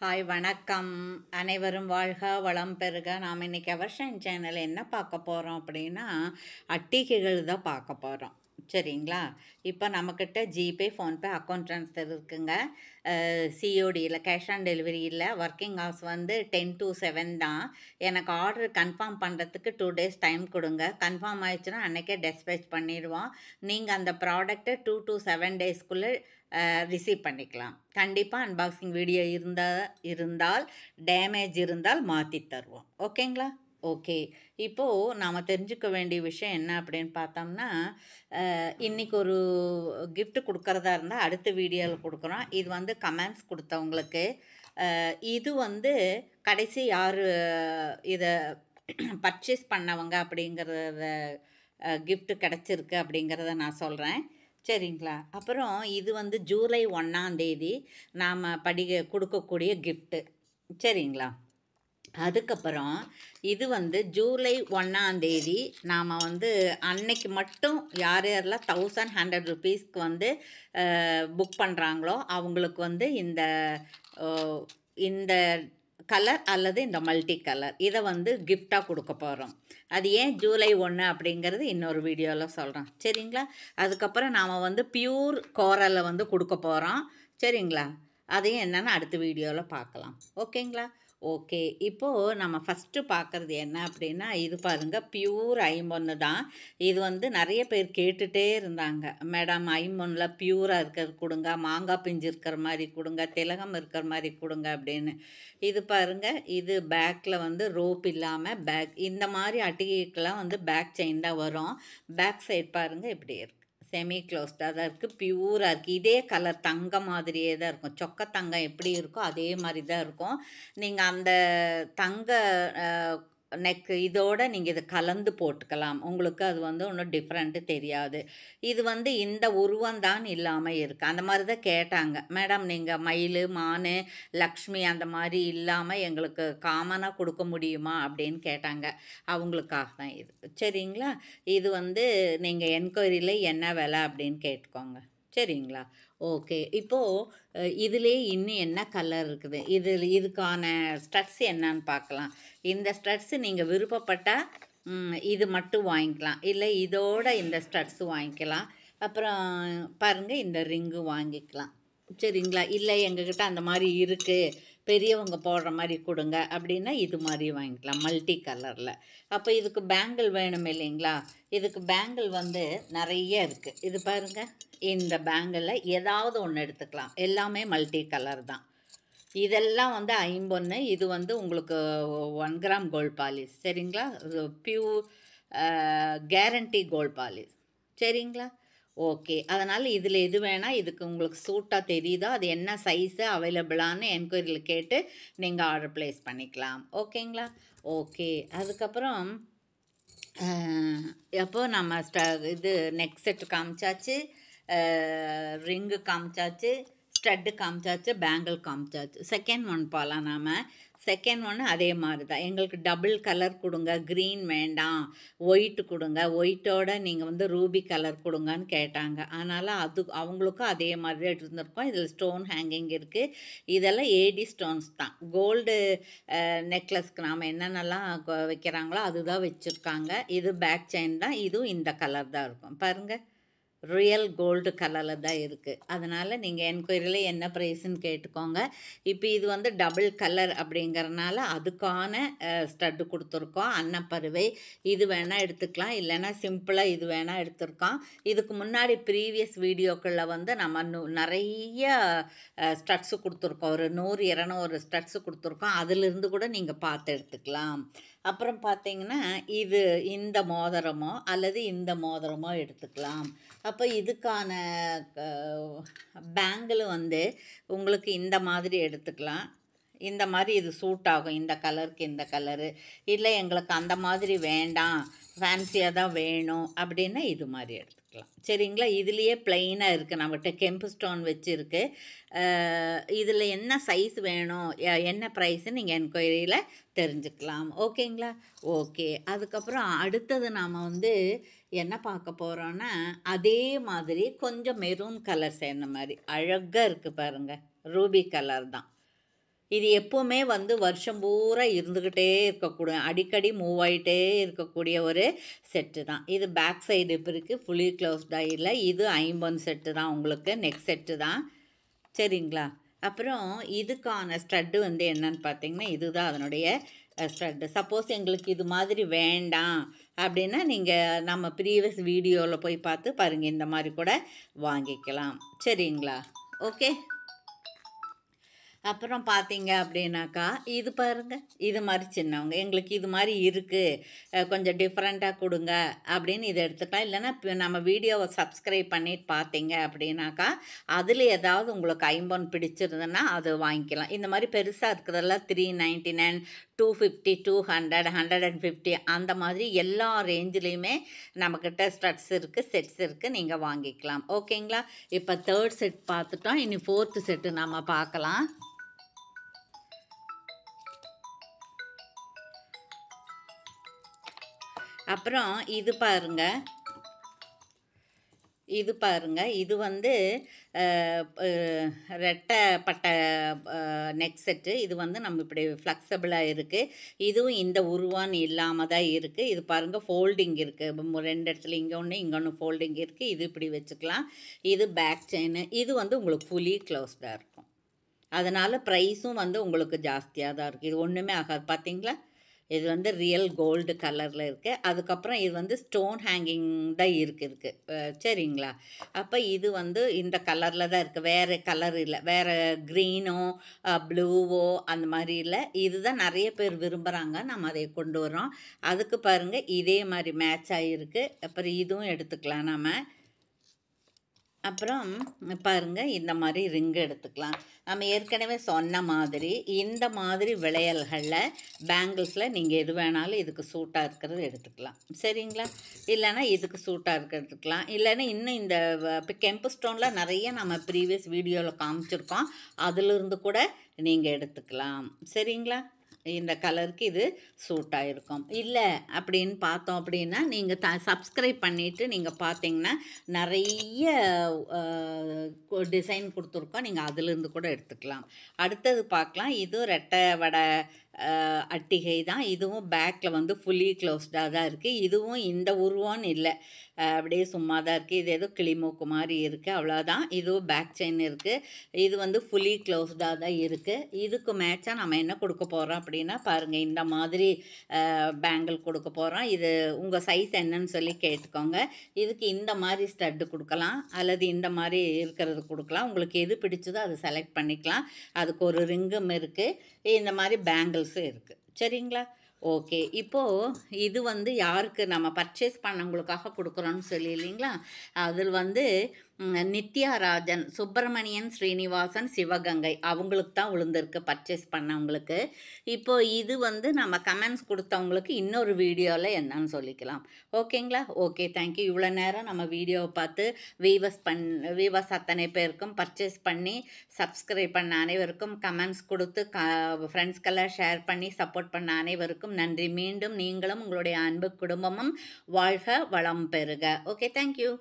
Hi வணக்கம். அனைவரும் வாழ்க வளம் பெறுக. நாம் இன்னைக்கு எவர்ஷைன் சேனல் என்ன பார்க்க போகிறோம் அப்படின்னா, அட்டிகைகள் தான் பார்க்க போகிறோம். சரிங்களா? இப்போ நம்மக்கிட்ட ஜிபே, ஃபோன்பே, அக்கௌண்ட் ட்ரான்ஸ்ஃபர் இருக்குங்க. சிஓடியில் கேஷ் ஆன் டெலிவரி இல்லை. ஒர்க்கிங் ஹவர்ஸ் வந்து 10 to 7 தான். எனக்கு ஆர்டர் கன்ஃபார்ம் பண்ணுறதுக்கு 2 days டைம் கொடுங்க. கன்ஃபார்ம் ஆயிடுச்சுன்னா அன்றைக்கே டெஸ்பேச் பண்ணிடுவோம். நீங்கள் அந்த ப்ராடக்ட்டை 2 to 7 daysக்குள்ளே ரிசீவ் பண்ணிக்கலாம். கண்டிப்பாக அன்பாக்சிங் வீடியோ இருந்தால் டேமேஜ் இருந்தால் மாற்றி தருவோம். ஓகேங்களா? ஓகே. இப்போது நாம் தெரிஞ்சுக்க வேண்டிய விஷயம் என்ன அப்படின்னு பார்த்தோம்னா, இன்றைக்கி ஒரு gift கொடுக்கறதா இருந்தால் அடுத்த வீடியோவில் கொடுக்குறோம். இது வந்து கமெண்ட்ஸ் கொடுத்தவங்களுக்கு. இது வந்து கடைசி யார் இதை பர்ச்சேஸ் பண்ணவங்க அப்படிங்கிறத gift கிடச்சிருக்கு அப்படிங்கிறத நான் சொல்கிறேன். சரிங்களா? அப்புறம் இது வந்து ஜூலை 1 நாம் கொடுக்கக்கூடிய கிஃப்ட்டு. சரிங்களா? அதுக்கப்புறம் இது வந்து ஜூலை 1 நாம் வந்து அன்னைக்கு மட்டும் யார் யாரெல்லாம் 1100 rupeesக்கு வந்து புக் பண்ணுறாங்களோ அவங்களுக்கு வந்து இந்த கலர் அல்லது இந்த மல்டி கலர் இதை வந்து கிஃப்டாக கொடுக்க போகிறோம். அது ஏன் ஜூலை 1 அப்படிங்கிறது இன்னொரு வீடியோவில் சொல்கிறேன். சரிங்களா? அதுக்கப்புறம் நாம் வந்து பியூர் கோரலை வந்து கொடுக்க போகிறோம். சரிங்களா? அதையும் என்னென்னு அடுத்த வீடியோவில் பார்க்கலாம். ஓகேங்களா? ஓகே. இப்போது நம்ம ஃபஸ்ட்டு பார்க்குறது என்ன அப்படின்னா, இது பாருங்கள், பியூர் ஐம்பொன்று தான். இது வந்து நிறைய பேர் கேட்டுகிட்டே இருந்தாங்க, மேடம் ஐம்பொன்னில் பியூராக இருக்கிறது கொடுங்க, மாங்காய் பிஞ்சு இருக்கிற மாதிரி கொடுங்க, திலகம் இருக்கிற மாதிரி கொடுங்க அப்படின்னு. இது பாருங்கள், இது பேக்கில் வந்து ரோப் இல்லாமல் பேக் இந்த மாதிரி அட்டிகைக்கெலாம் வந்து பேக் செயின் தான் வரும். பேக் சைட் பாருங்கள் இப்படி இருக்குது, செமி க்ளோஸ்டாக தான் இருக்குது, பியூராக இருக்குது. இதே கலர் தங்கம் மாதிரியே தான் இருக்கும். சொக்க தங்கம் எப்படி இருக்கோ அதே மாதிரி தான் இருக்கும். நீங்கள் அந்த தங்க நெக்கு இதோடு நீங்கள் இதை கலந்து போட்டுக்கலாம். உங்களுக்கு அது வந்து ஒன்றும் டிஃப்ரெண்ட்டு தெரியாது. இது வந்து இந்த உருவந்தான் இல்லாமல் இருக்குது. அந்த மாதிரி தான் கேட்டாங்க, மேடம் நீங்கள் மயில், மான், லக்ஷ்மி அந்த மாதிரி இல்லாமல் எங்களுக்கு காமனாக கொடுக்க முடியுமா அப்படின்னு கேட்டாங்க. அவங்களுக்காக தான் இது. சரிங்களா? இது வந்து நீங்கள் என்கொயரியில் என்ன விலை அப்படின்னு கேட்டுக்கோங்க. சரிங்களா? ஓகே. இப்போது இதிலே இன்னும் என்ன கலர் இருக்குது, இதுக்கான ஸ்டட்ஸ் என்னன்னு பார்க்கலாம். இந்த ஸ்டட்ஸு நீங்கள் விருப்பப்பட்டால் இது மட்டும் வாங்கிக்கலாம், இல்லை இதோட இந்த ஸ்டட்ஸு வாங்கிக்கலாம். அப்புறம் பாருங்கள், இந்த ரிங்கு வாங்கிக்கலாம். சரிங்களா? இல்லை எங்ககிட்ட அந்த மாதிரி இருக்குது, பெரியவங்க போடுற மாதிரி கொடுங்க அப்படின்னா இது மாதிரி வாங்கிக்கலாம் மல்டி கலரில். அப்போ இதுக்கு பேங்கிள் வேணும் இல்லைங்களா? இதுக்கு பேங்கிள் வந்து நிறைய இருக்குது. இது பாருங்கள், இந்த பேங்கிளில் ஏதாவது ஒன்று எடுத்துக்கலாம். எல்லாமே மல்டி கலர் தான். இதெல்லாம் வந்து ஐம்பொன்று. இது வந்து உங்களுக்கு 1 கிராம் கோல்ட் பாலிஷ். சரிங்களா? Pure guarantee gold polish. சரிங்களா? ஓகே. அதனால் இதில் எது வேணால் இதுக்கு உங்களுக்கு சூட்டாக தெரியுதோ அது என்ன சைஸு அவைலபிளான்னு என்கொயரியில் கேட்டு நீங்கள் ஆர்டர் ப்ளேஸ் பண்ணிக்கலாம். ஓகேங்களா? ஓகே. அதுக்கப்புறம் எப்போது நம்ம இது நெக் செட்டு காமிச்சாச்சு, ரிங்கு காமிச்சாச்சு, ஸ்டட்டு காமிச்சாச்சு, பேங்கிள் காமிச்சாச்சு. செகண்ட் ஒன் போகலாம். நாம் செகண்ட் ஒன்று அதே மாதிரி தான். எங்களுக்கு டபுள் கலர் கொடுங்க, க்ரீன் வேண்டாம், ஒயிட்டு கொடுங்க, ஒயிட்டோட நீங்கள் வந்து ரூபி கலர் கொடுங்கன்னு கேட்டாங்க. அதனால் அவங்களுக்கும் அதே மாதிரி தான் எடுத்துருந்துருக்கோம். இதில் ஸ்டோன் ஹேங்கிங் இருக்குது. இதெல்லாம் ஏடி ஸ்டோன்ஸ் தான். கோல்டு நெக்லஸ்க்கு நாம் என்னென்னலாம் வைக்கிறாங்களோ அதுதான் வச்சுருக்காங்க. இது பேக் செயின் தான். இதுவும் இந்த கலர் தான் இருக்கும். பாருங்கள், ரியல் கோல்டு கலரில் தான் இருக்குது. அதனால் நீங்கள் என்கொயரியில் என்ன ப்ரைஸுன்னு கேட்டுக்கோங்க. இப்போ இது வந்து டபுள் கலர் அப்படிங்கிறனால அதுக்கான ஸ்டட்டு கொடுத்துருக்கோம். அன்னப்பறவை இது வேணால் எடுத்துக்கலாம், இல்லைன்னா சிம்பிளாக இது வேணால் எடுத்துருக்கோம். இதுக்கு முன்னாடி ப்ரீவியஸ் வீடியோக்களில் வந்து நம்ம நிறைய ஸ்டட்ஸு கொடுத்துருக்கோம். ஒரு 100, 200 ஸ்டட்ஸு கொடுத்துருக்கோம். அதிலிருந்து கூட நீங்கள் பார்த்து எடுத்துக்கலாம். அப்புறம் பார்த்தீங்கன்னா இது இந்த மோதிரமோ அல்லது இந்த மோதிரமோ எடுத்துக்கலாம். அப்போ இதுக்கான பேங்கிள் வந்து உங்களுக்கு இந்த மாதிரி எடுத்துக்கலாம். இந்த மாதிரி இது சூட் ஆகும், இந்த கலருக்கு இந்த கலரு. இல்லை எங்களுக்கு அந்த மாதிரி வேண்டாம், ஃபேன்சியாக தான் வேணும் அப்படின்னா இது மாதிரி எடுத்துக்கலாம். சரிங்களா? இதுலேயே ப்ளைனாக இருக்குது, நம்மகிட்ட கெம்பு ஸ்டோன் வச்சுருக்கு. இதில் என்ன சைஸ் வேணும், என்ன ப்ரைஸுன்னு நீங்கள் என்கொயரியில் தெரிஞ்சுக்கலாம். ஓகேங்களா? ஓகே. அதுக்கப்புறம் அடுத்தது நாம் வந்து என்ன பார்க்க போகிறோன்னா, அதே மாதிரி கொஞ்சம் மெரூன் கலர் சேர்ந்த மாதிரி அழகாக இருக்குது பாருங்கள், ரூபி கலர் தான். இது எப்போவுமே வந்து வருஷம் பூரா இருந்துக்கிட்டே இருக்கக்கூடிய அடிக்கடி மூவ் ஆகிட்டே இருக்கக்கூடிய ஒரு செட்டு தான். இது பேக் சைடு இப்போ இருக்குது, ஃபுல்லி க்ளோஸ்டாக இல்லை. இது 50 செட்டு தான் உங்களுக்கு, நெக் செட்டு தான். சரிங்களா? அப்புறம் இதுக்கான ஸ்டட்டு வந்து என்னன்னு பார்த்தீங்கன்னா, இதுதான் அதனுடைய ஸ்டட்டு. சப்போஸ் எங்களுக்கு இது மாதிரி வேண்டாம் அப்படின்னா நீங்கள் நம்ம ப்ரீவியஸ் வீடியோவில் போய் பார்த்து பாருங்கள், இந்த மாதிரி கூட வாங்கிக்கலாம். சரிங்களா? ஓகே. அப்புறம் பார்த்தீங்க அப்படின்னாக்கா, இது பாருங்கள், இது மாதிரி சின்னவங்க எங்களுக்கு இது மாதிரி இருக்குது, கொஞ்சம் டிஃப்ரெண்ட்டாக கொடுங்க அப்படின்னு இதை எடுத்துக்கலாம். இல்லைன்னா இப்போ நம்ம வீடியோவை சப்ஸ்கிரைப் பண்ணிட்டு பார்த்தீங்க அப்படின்னாக்கா, அதில் ஏதாவது உங்களுக்கு 50 பிடிச்சிருந்ததுன்னா அது வாங்கிக்கலாம். இந்த மாதிரி பெருசாக இருக்கிறதெல்லாம் 399, 250, 200, 150 அந்த மாதிரி எல்லா ரேஞ்சிலையுமே நம்மக்கிட்ட ஸ்டட்ஸ் இருக்குது, செட்ஸ் இருக்குது, நீங்கள் வாங்கிக்கலாம். ஓகேங்களா? இப்போ 3rd செட் பார்த்துட்டோம். இனி 4th செட்டு நம்ம பார்க்கலாம். அப்புறம் இது பாருங்கள், இது வந்து ரெட்டைப்பட்ட நெக் செட்டு. இது வந்து நம்ம இப்படி ஃப்ளெக்சிபிளாக இருக்குது. இதுவும் இந்த உருவான்னு இல்லாமல் தான் இருக்குது. இது பாருங்கள், ஃபோல்டிங் இருக்குது. 2 இடத்துல இங்கே ஒன்று ஃபோல்டிங் இருக்குது. இது இப்படி வச்சுக்கலாம். இது பேக் செயின். இது வந்து உங்களுக்கு ஃபுல்லி க்ளோஸ்டாக இருக்கும். அதனால் ப்ரைஸும் வந்து உங்களுக்கு ஜாஸ்தியாக தான் இருக்குது. இது ஒன்றுமே ஆகாது. பார்த்தீங்களா? இது வந்து ரியல் கோல்டு கலரில் இருக்குது. அதுக்கப்புறம் இது வந்து ஸ்டோன் ஹேங்கிங் தான் இருக்குது. சரிங்களா? அப்போ இது வந்து இந்த கலரில் தான் இருக்குது, வேறு கலர் இல்லை, வேறு க்ரீனோ ப்ளூவோ அந்த மாதிரி இல்லை. இதுதான் நிறைய பேர் விரும்புகிறாங்க, நம்ம அதை கொண்டு வரோம். அதுக்கு பாருங்கள், இதே மாதிரி மேட்ச் ஆகிருக்கு. அப்புறம் இதுவும் எடுத்துக்கலாம் நம்ம. அப்புறம் பாருங்கள், இந்த மாதிரி ரிங்கு எடுத்துக்கலாம். நம்ம ஏற்கனவே சொன்ன மாதிரி இந்த மாதிரி விளையல்களில் பேங்கிள்ஸில் நீங்கள் எது வேணாலும் இதுக்கு சூட்டாக இருக்கிறது எடுத்துக்கலாம். சரிங்களா? இல்லைன்னா இதுக்கு சூட்டாக இருக்க எடுத்துக்கலாம். இல்லைன்னா இன்னும் இந்த இப்போ கெம்பு ஸ்டோனில் நிறைய நம்ம ப்ரீவியஸ் வீடியோவில் காமிச்சிருக்கோம், அதிலிருந்து கூட நீங்கள் எடுத்துக்கலாம். சரிங்களா? இந்த கலருக்கு இது சூட்டாக இருக்கும். இல்லை அப்படின்னு பார்த்தோம் அப்படின்னா, நீங்கள் சப்ஸ்கிரைப் பண்ணிவிட்டு நீங்கள் பார்த்தீங்கன்னா நிறைய டிசைன் கொடுத்துருக்கோம், நீங்கள் அதிலிருந்து கூட எடுத்துக்கலாம். அடுத்தது பார்க்கலாம். இதுவும் ரெட்டை வடை அட்டிகை தான். இதுவும் பேக்கில் வந்து ஃபுல்லி க்ளோஸ்டாக தான் இருக்குது. இதுவும் இந்த உருவம்னு இல்லை, அப்படியே சும்மா தான் இருக்குது. இது ஏதோ கிளிமூக்கு மாதிரி இருக்குது, அவ்வளோதான். இதுவும் பேக் செயின் இருக்குது. இது வந்து ஃபுல்லி க்ளோஸ்டாக தான் இருக்குது. இதுக்கு மேட்சாக நம்ம என்ன கொடுக்க போகிறோம் அப்படின்னா பாருங்கள், இந்த மாதிரி பேங்கிள் கொடுக்க போகிறோம். இது உங்கள் சைஸ் என்னன்னு சொல்லி கேட்டுக்கோங்க. இதுக்கு இந்த மாதிரி ஸ்டட்டு கொடுக்கலாம், அல்லது இந்த மாதிரி இருக்கிறது கொடுக்கலாம். உங்களுக்கு எது பிடிச்சதோ அதை செலக்ட் பண்ணிக்கலாம். அதுக்கு ஒரு ரிங்கும் இருக்குது, இந்த மாதிரி பேங்கிள்ஸும் இருக்குது. சரிங்களா? ஓகே. இப்போது இது வந்து யாருக்கு நம்ம பர்ச்சேஸ் பண்ணவங்களுக்காக கொடுக்குறோன்னு சொல்லி இல்லைங்களா, அதில் வந்து நித்யாராஜன், சுப்பிரமணியன், ஸ்ரீனிவாசன், சிவகங்கை அவங்களுக்கு தான் விழுந்திருக்கு பர்ச்சேஸ் பண்ணவங்களுக்கு. இப்போது இது வந்து நம்ம கமெண்ட்ஸ் கொடுத்தவங்களுக்கு இன்னொரு வீடியோவில் என்னன்னு சொல்லிக்கலாம். ஓகேங்களா? Okay, thank you. இவ்வளோ நேரம் நம்ம வீடியோவை பார்த்து வீவர்ஸ் அத்தனை பேருக்கும், பர்ச்சேஸ் பண்ணி சப்ஸ்கிரைப் பண்ண அனைவருக்கும், கமெண்ட்ஸ் கொடுத்து ஃப்ரெண்ட்ஸ்க்கெல்லாம் ஷேர் பண்ணி சப்போர்ட் பண்ண அனைவருக்கும் நன்றி. மீண்டும் நீங்களும் உங்களுடைய அன்பு குடும்பமும் வாழ்க வளம் பெறுக. Okay, thank you.